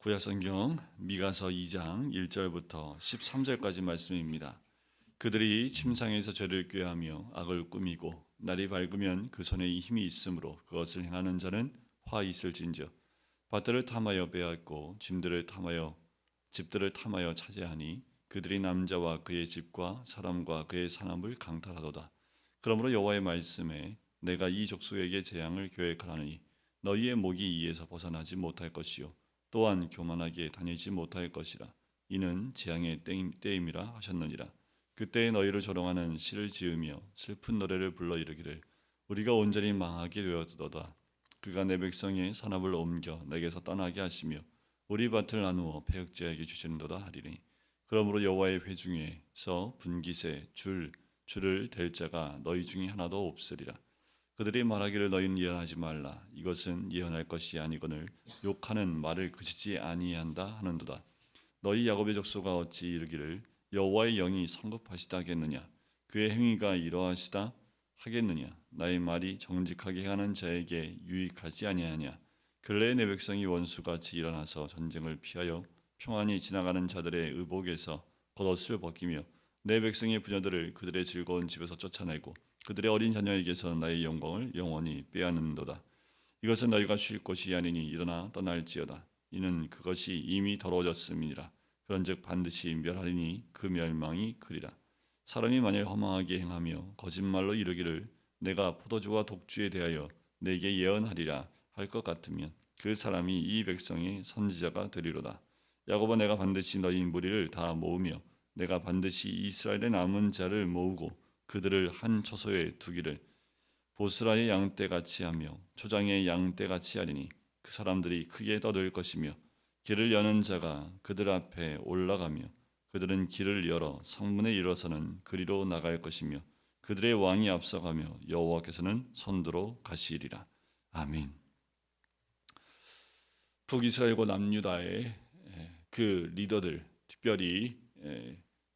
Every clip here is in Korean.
구약성경 미가서 2장 1절부터 13절까지 말씀입니다. 그들이 침상에서 죄를 꾀하며 악을 꾸미고 날이 밝으면 그 손에 힘이 있으므로 그것을 행하는 자는 화 있을진저 밭들을 탐하여 빼앗고 집들을 탐하여 차지하니 그들이 남자와 그의 집과 사람과 그의 산업을 강탈하도다. 그러므로 여호와의 말씀에 내가 이 족속에게 재앙을 계획하노니 너희의 목이 이에서 벗어나지 못할 것이요 또한 교만하게 다니지 못할 것이라. 이는 재앙의 때임이라 하셨느니라. 그때에 너희를 조롱하는 시를 지으며 슬픈 노래를 불러 이르기를 우리가 온전히 망하게 되었도다. 그가 내 백성의 산업을 옮겨 내게서 떠나게 하시며 우리 밭을 나누어 패역자에게 주시는도다 하리니. 그러므로 여호와의 회중에서 분깃에 줄을 댈 자가 너희 중에 하나도 없으리라. 그들이 말하기를 너희는 예언하지 말라. 이것은 예언할 것이 아니거늘 욕하는 말을 그치지 아니한다 하는도다. 너희 야곱의 족속아 어찌 이르기를 여호와의 영이 성급하시다 하겠느냐. 그의 행위가 이러하시다 하겠느냐. 나의 말이 정직하게 하는 자에게 유익하지 아니하냐. 근래에 내 백성이 원수같이 일어나서 전쟁을 피하여 평안히 지나가는 자들의 의복에서 겉옷을 벗기며 내 백성의 부녀들을 그들의 즐거운 집에서 쫓아내고 그들의 어린 자녀에게서 나의 영광을 영원히 빼앗는도다. 이것은 너희가 쉴 곳이 아니니 일어나 떠날지어다. 이는 그것이 이미 더러워졌음이니라. 그런즉 반드시 멸하리니 그 멸망이 그리라. 사람이 만일 허망하게 행하며 거짓말로 이르기를 내가 포도주와 독주에 대하여 내게 예언하리라 할 것 같으면 그 사람이 이 백성의 선지자가 되리로다. 야곱아 내가 반드시 너희 무리를 다 모으며 내가 반드시 이스라엘의 남은 자를 모으고 그들을 한 처소에 두기를 보스라의 양떼같이 하며 초장의 양떼같이 하리니 그 사람들이 크게 떠들 것이며 길을 여는 자가 그들 앞에 올라가며 그들은 길을 열어 성문에 이르러서는 그리로 나갈 것이며 그들의 왕이 앞서가며 여호와께서는 선두로 가시리라. 아멘. 북이스라엘과 남유다의 그 리더들, 특별히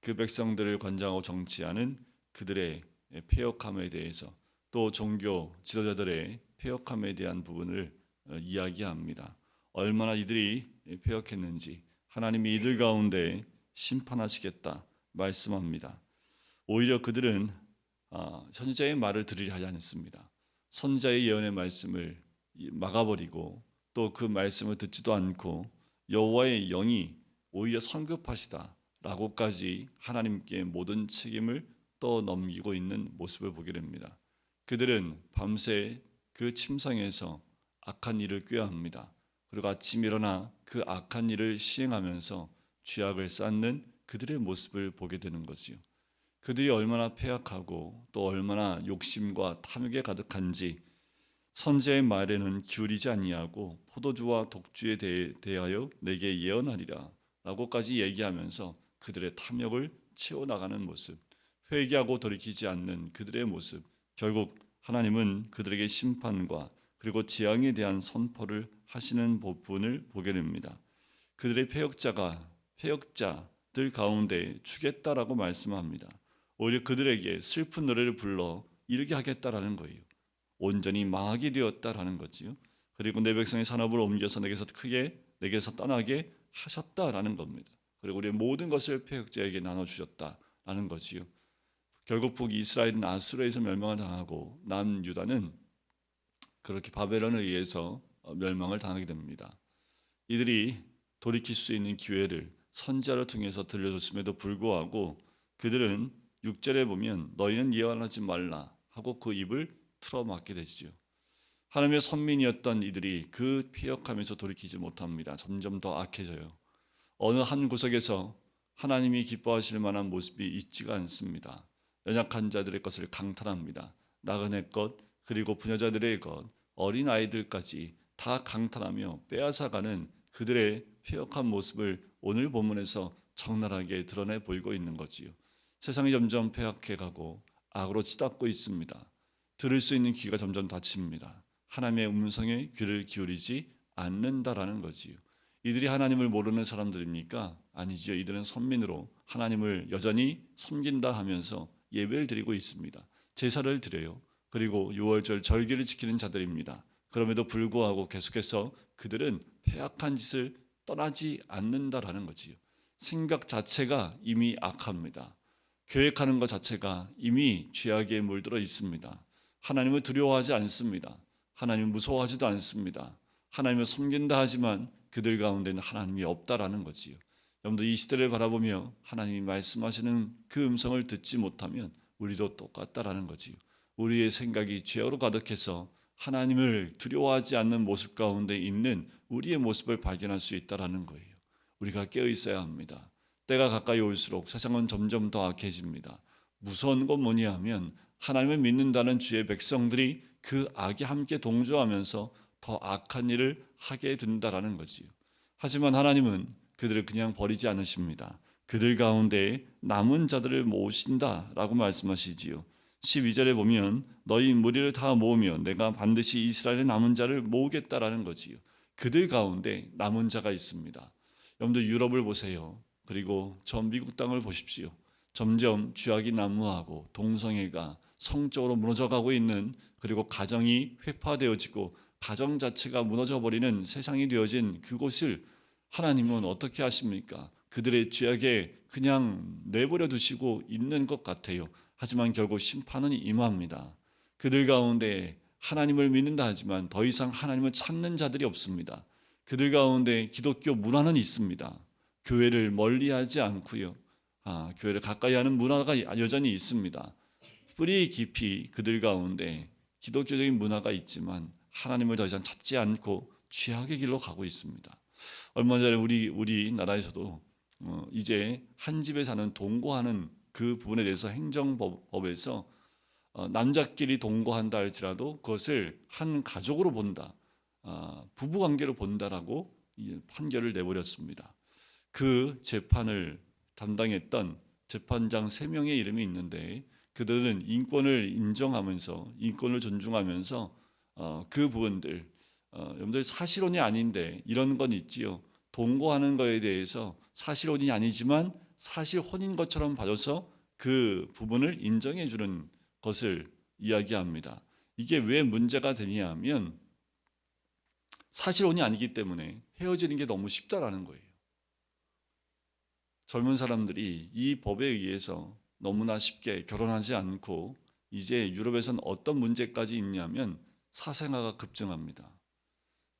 그 백성들을 관장하고 정치하는 그들의 패역함에 대해서 또 종교 지도자들의 패역함에 대한 부분을 이야기합니다. 얼마나 이들이 패역했는지 하나님이 이들 가운데 심판하시겠다 말씀합니다. 오히려 그들은 선지자의 말을 들으려 하지 않습니다. 선지자의 예언의 말씀을 막아버리고 또 그 말씀을 듣지도 않고 여호와의 영이 오히려 성급하시다라고까지 하나님께 모든 책임을 떠넘기고 있는 모습을 보게 됩니다. 그들은 밤새 그 침상에서 악한 일을 꾀합니다. 그리고 아침 일어나 그 악한 일을 시행하면서 죄악을 쌓는 그들의 모습을 보게 되는 거지요. 그들이 얼마나 패악하고 또 얼마나 욕심과 탐욕에 가득한지 선지자의 말에는 기울이지 아니하고 포도주와 독주에 대하여 내게 예언하리라 라고까지 얘기하면서 그들의 탐욕을 채워나가는 모습, 회개하고 돌이키지 않는 그들의 모습, 결국 하나님은 그들에게 심판과 그리고 재앙에 대한 선포를 하시는 부분을 보게 됩니다. 그들의 패역자들 가운데 주겠다라고 말씀합니다. 오히려 그들에게 슬픈 노래를 불러 이르게 하겠다라는 거예요. 온전히 망하게 되었다라는 거지요. 그리고 내 백성의 산업을 옮겨서 내게서 떠나게 하셨다라는 겁니다. 그리고 우리의 모든 것을 패역자에게 나눠주셨다라는 거지요. 결국 북이스라엘은 아수르에서 멸망을 당하고 남유다는 그렇게 바벨론에 의해서 멸망을 당하게 됩니다. 이들이 돌이킬 수 있는 기회를 선지자를 통해서 들려줬음에도 불구하고 그들은 6절에 보면 너희는 예언하지 말라 하고 그 입을 틀어막게 되지요. 하나님의 선민이었던 이들이 그 피역하면서 돌이키지 못합니다. 점점 더 악해져요. 어느 한 구석에서 하나님이 기뻐하실 만한 모습이 있지가 않습니다. 연약한 자들의 것을 강탈합니다. 나그네 것 그리고 부녀자들의 것 어린 아이들까지 다 강탈하며 빼앗아가는 그들의 피역한 모습을 오늘 본문에서 적나라하게 드러내 보이고 있는 거지요. 세상이 점점 폐악해가고 악으로 치닫고 있습니다. 들을 수 있는 귀가 점점 닫힙니다. 하나님의 음성에 귀를 기울이지 않는다라는 거지요. 이들이 하나님을 모르는 사람들입니까? 아니지요. 이들은 선민으로 하나님을 여전히 섬긴다 하면서 예배를 드리고 있습니다. 제사를 드려요. 그리고 유월절 절기를 지키는 자들입니다. 그럼에도 불구하고 계속해서 그들은 패악한 짓을 떠나지 않는다라는 거지요. 생각 자체가 이미 악합니다. 계획하는 것 자체가 이미 죄악에 물들어 있습니다. 하나님을 두려워하지 않습니다. 하나님을 무서워하지도 않습니다. 하나님을 섬긴다 하지만 그들 가운데는 하나님이 없다라는 거지요. 여러분들 이 시대를 바라보며 하나님이 말씀하시는 그 음성을 듣지 못하면 우리도 똑같다라는 거지요. 우리의 생각이 죄로 가득해서 하나님을 두려워하지 않는 모습 가운데 있는 우리의 모습을 발견할 수 있다라는 거예요. 우리가 깨어 있어야 합니다. 때가 가까이 올수록 세상은 점점 더 악해집니다. 무서운 건 뭐냐 하면 하나님을 믿는다는 주의 백성들이 그 악에 함께 동조하면서 더 악한 일을 하게 된다라는 거지요. 하지만 하나님은 그들을 그냥 버리지 않으십니다. 그들 가운데 남은 자들을 모으신다라고 말씀하시지요. 12절에 보면 너희 무리를 다 모으면 내가 반드시 이스라엘의 남은 자를 모으겠다라는 거지요. 그들 가운데 남은 자가 있습니다. 여러분들 유럽을 보세요. 그리고 전 미국 땅을 보십시오. 점점 죄악이 난무하고 동성애가 성적으로 무너져가고 있는, 그리고 가정이 회파되어지고 가정 자체가 무너져버리는 세상이 되어진 그곳을 하나님은 어떻게 하십니까? 그들의 죄악에 그냥 내버려 두시고 있는 것 같아요. 하지만 결국 심판은 임합니다. 그들 가운데 하나님을 믿는다 하지만 더 이상 하나님을 찾는 자들이 없습니다. 그들 가운데 기독교 문화는 있습니다. 교회를 멀리하지 않고요. 교회를 가까이 하는 문화가 여전히 있습니다. 뿌리 깊이 그들 가운데 기독교적인 문화가 있지만 하나님을 더 이상 찾지 않고 죄악의 길로 가고 있습니다. 얼마 전에 우리 나라에서도 이제 한 집에 사는 동거하는 그 부분에 대해서 행정법에서 남자끼리 동거한다 할지라도 그것을 한 가족으로 본다, 부부관계로 본다라고 판결을 내버렸습니다. 그 재판을 담당했던 재판장 3명의 이름이 있는데 그들은 인권을 인정하면서 인권을 존중하면서 그 부분들, 여러분들 사실혼이 아닌데 이런 건 있지요. 동거하는 거에 대해서 사실혼이 아니지만 사실혼인 것처럼 봐줘서 그 부분을 인정해 주는 것을 이야기합니다. 이게 왜 문제가 되냐 하면 사실혼이 아니기 때문에 헤어지는 게 너무 쉽다라는 거예요. 젊은 사람들이 이 법에 의해서 너무나 쉽게 결혼하지 않고 이제 유럽에서는 어떤 문제까지 있냐면 사생아가 급증합니다.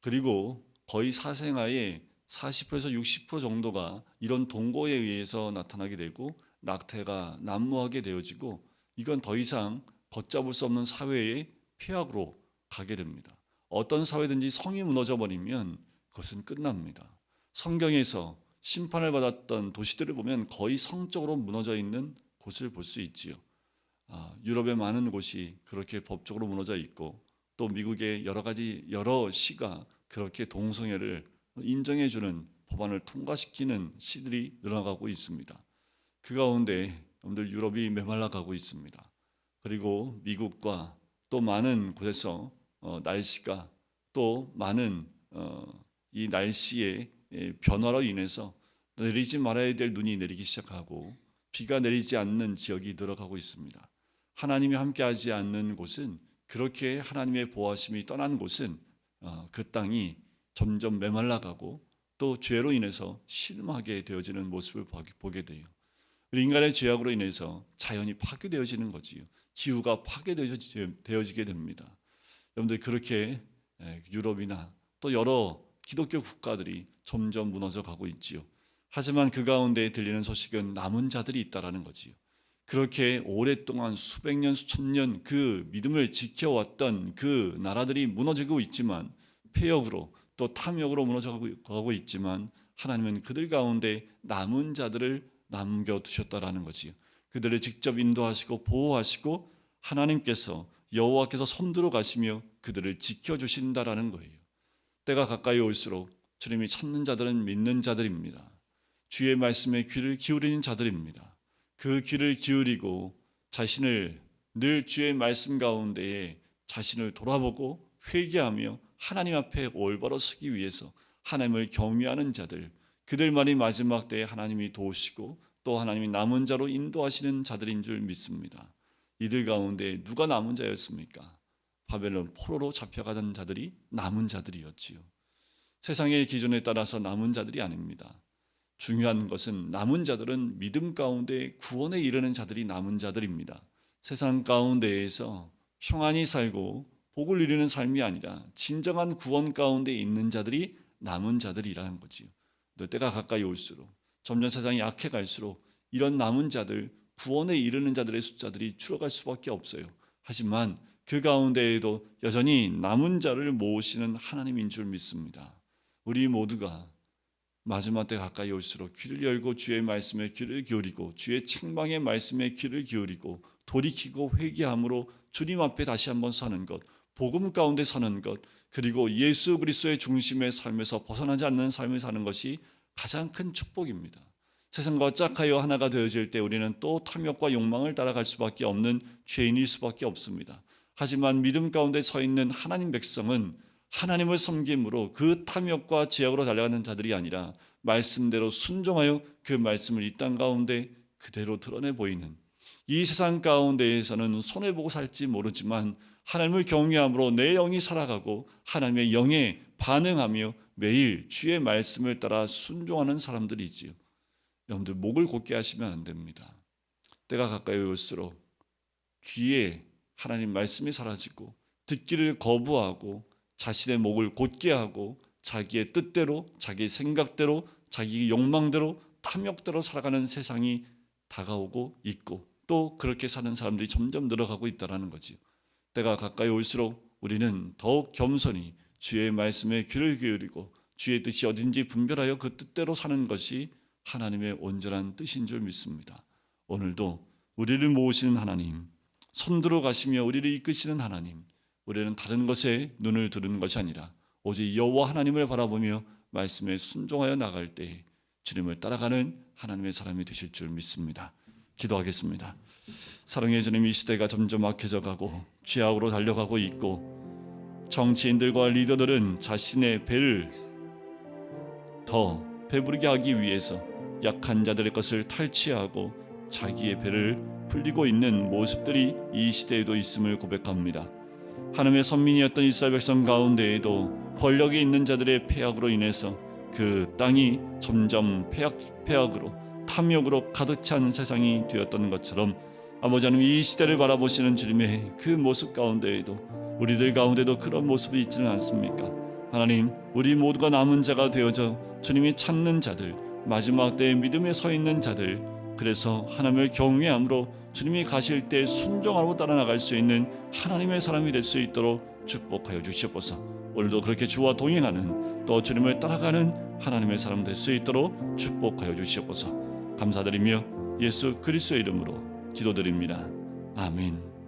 그리고 거의 사생아의 40%에서 60% 정도가 이런 동거에 의해서 나타나게 되고 낙태가 난무하게 되어지고 이건 더 이상 걷잡을 수 없는 사회의 폐악으로 가게 됩니다. 어떤 사회든지 성이 무너져 버리면 그것은 끝납니다. 성경에서 심판을 받았던 도시들을 보면 거의 성적으로 무너져 있는 곳을 볼 수 있지요. 유럽의 많은 곳이 그렇게 법적으로 무너져 있고 또 미국의 여러 시가 그렇게 동성애를 인정해주는 법안을 통과시키는 시들이 늘어나고 있습니다. 그 가운데 여러분들 유럽이 메말라가고 있습니다. 그리고 미국과 또 많은 곳에서 날씨가 또 많은 이 날씨의 변화로 인해서 내리지 말아야 될 눈이 내리기 시작하고 비가 내리지 않는 지역이 늘어가고 있습니다. 하나님이 함께하지 않는 곳은, 그렇게 하나님의 보호하심이 떠난 곳은 그 땅이 점점 메말라가고 또 죄로 인해서 신음하게 되어지는 모습을 보게 돼요. 인간의 죄악으로 인해서 자연이 파괴되어지는 거지요. 기후가 파괴되어지게 됩니다. 여러분들 그렇게 유럽이나 또 여러 기독교 국가들이 점점 무너져 가고 있지요. 하지만 그 가운데 들리는 소식은 남은 자들이 있다라는 거지요. 그렇게 오랫동안 수백 년, 수천 년 그 믿음을 지켜왔던 그 나라들이 무너지고 있지만, 폐역으로 또 탐욕으로 무너져가고 있지만 하나님은 그들 가운데 남은 자들을 남겨두셨다라는 거지요. 그들을 직접 인도하시고 보호하시고 하나님께서 여호와께서 손들어 가시며 그들을 지켜주신다라는 거예요. 때가 가까이 올수록 주님이 찾는 자들은 믿는 자들입니다. 주의 말씀에 귀를 기울이는 자들입니다. 그 귀를 기울이고 자신을 늘 주의 말씀 가운데에 자신을 돌아보고 회개하며 하나님 앞에 올바로 서기 위해서 하나님을 경외하는 자들, 그들만이 마지막 때에 하나님이 도우시고 또 하나님이 남은 자로 인도하시는 자들인 줄 믿습니다. 이들 가운데 누가 남은 자였습니까? 바벨론 포로로 잡혀가던 자들이 남은 자들이었지요. 세상의 기준에 따라서 남은 자들이 아닙니다. 중요한 것은 남은 자들은 믿음 가운데 구원에 이르는 자들이 남은 자들입니다. 세상 가운데에서 평안히 살고 복을 누리는 삶이 아니라 진정한 구원 가운데 있는 자들이 남은 자들이라는 거지요. 때가 가까이 올수록 점점 세상이 약해 갈수록 이런 남은 자들, 구원에 이르는 자들의 숫자들이 줄어갈 수밖에 없어요. 하지만 그 가운데에도 여전히 남은 자를 모으시는 하나님인 줄 믿습니다. 우리 모두가 마지막 때 가까이 올수록 귀를 열고 주의 말씀에 귀를 기울이고 주의 책망의 말씀에 귀를 기울이고 돌이키고 회개함으로 주님 앞에 다시 한번 사는 것, 복음 가운데 사는 것, 그리고 예수 그리스도의 중심의 삶에서 벗어나지 않는 삶을 사는 것이 가장 큰 축복입니다. 세상과 짝하여 하나가 되어질 때 우리는 또 탐욕과 욕망을 따라갈 수밖에 없는 죄인일 수밖에 없습니다. 하지만 믿음 가운데 서 있는 하나님 백성은 하나님을 섬김으로 그 탐욕과 죄악으로 달려가는 자들이 아니라 말씀대로 순종하여 그 말씀을 이 땅 가운데 그대로 드러내 보이는, 이 세상 가운데에서는 손해보고 살지 모르지만 하나님을 경외함으로 내 영이 살아가고 하나님의 영에 반응하며 매일 주의 말씀을 따라 순종하는 사람들이지요. 여러분들 목을 곧게 하시면 안 됩니다. 때가 가까이 올수록 귀에 하나님 말씀이 사라지고 듣기를 거부하고 자신의 목을 곧게 하고 자기의 뜻대로, 자기 생각대로, 자기 욕망대로, 탐욕대로 살아가는 세상이 다가오고 있고 또 그렇게 사는 사람들이 점점 늘어가고 있다는 거지요. 때가 가까이 올수록 우리는 더욱 겸손히 주의 말씀에 귀를 기울이고 주의 뜻이 어딘지 분별하여 그 뜻대로 사는 것이 하나님의 온전한 뜻인 줄 믿습니다. 오늘도 우리를 모으시는 하나님, 손들어 가시며 우리를 이끄시는 하나님, 우리는 다른 것에 눈을 두는 것이 아니라 오직 여호와 하나님을 바라보며 말씀에 순종하여 나갈 때 주님을 따라가는 하나님의 사람이 되실 줄 믿습니다. 기도하겠습니다. 사랑의 주님, 이 시대가 점점 악해져 가고 죄악으로 달려가고 있고 정치인들과 리더들은 자신의 배를 더 배부르게 하기 위해서 약한 자들의 것을 탈취하고 자기의 배를 불리고 있는 모습들이 이 시대에도 있음을 고백합니다. 하나님의 선민이었던 이스라엘 백성 가운데에도 권력이 있는 자들의 폐악으로 인해서 그 땅이 점점 폐악으로 탐욕으로 가득 찬 세상이 되었던 것처럼 아버지 하나님, 이 시대를 바라보시는 주님의 그 모습 가운데에도 우리들 가운데도 그런 모습이 있지는 않습니까? 하나님, 우리 모두가 남은 자가 되어져 주님이 찾는 자들, 마지막 때에 믿음에 서 있는 자들, 그래서 하나님을 경외함으로 주님이 가실 때 순종하고 따라 나갈 수 있는 하나님의 사람이 될 수 있도록 축복하여 주시옵소서. 오늘도 그렇게 주와 동행하는, 또 주님을 따라가는 하나님의 사람 될 수 있도록 축복하여 주시옵소서. 감사드리며 예수 그리스도의 이름으로 기도드립니다. 아멘.